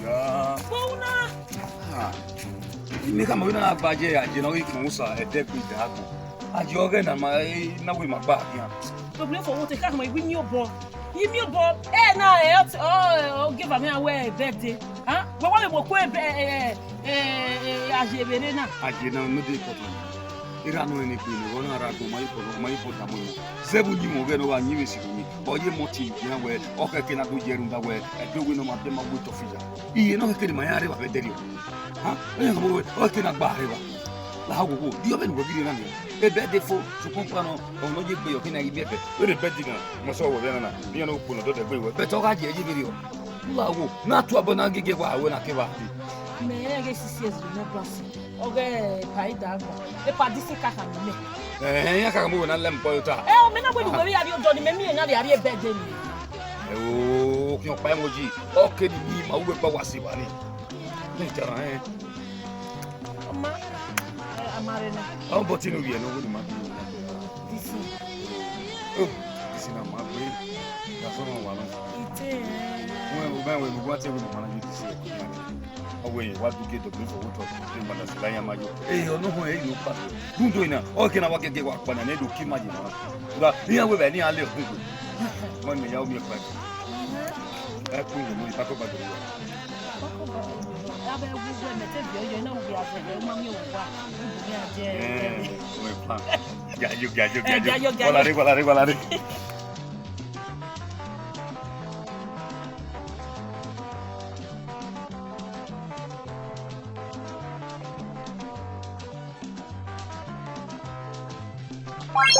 Ya. Bona. Ni kama wina na baje ya jina wi kunsa edeku idago. Aje oge na ma na we magba ya. To play for what take my win your ball. Give me your ball. Na give am away birthday. Huh? We want to go aje berena. Aje na no dey poto. Ira no ni pini wona ra ko mai poto mo. Sebu ni mo ge no wa nyi we sikuni. Oye moti ya we o ke na do jeru da we. E do we no ma de ma go to fija. Iye no ke ni ma ya re ba be deri. Ha? Oye mo o ke na gba re ba. La ha go dio be no gidi na ni. E be de fo su comprano o no je gbe yo ke na ibe be. O de be di na mo so wo be na. Bi no po no do de gbe we. Be to ka je je bi ri o. La wo na tu abona gege kwa we na ke ba. Me ege sisi ezu na brasi. Oge paida agba. E pa disi kaka me. Ya ka mo na lem po ta. O me na gbe du we abi ojo ni me mi na bi abi birthday ni. O ki o pa emoji. O ke ni ma wo pa wasi wa ni. Ni tara Oma amare na. O bo tinu wi e no wo ni ma bi. Disi. O disi na ma gbe. Ya so mo wa no. Ite. We gwa te we no ma na disi e. Owe wa du ge do bi fo wo to de ma na sila ya ma jo. Ono ho e yo pa. Dundo ina. O ke na wa gege wa pa na ne do ki ma ji na. Nga iya we be ni ale o. Mo ni ya o mi pa. Ku mo ni pa ko ba do. Abe gugu e mete bi oyo na wo bi afe e ma mi o wa. Ibu mi aje. O e pa. Gajo. Guala re. What?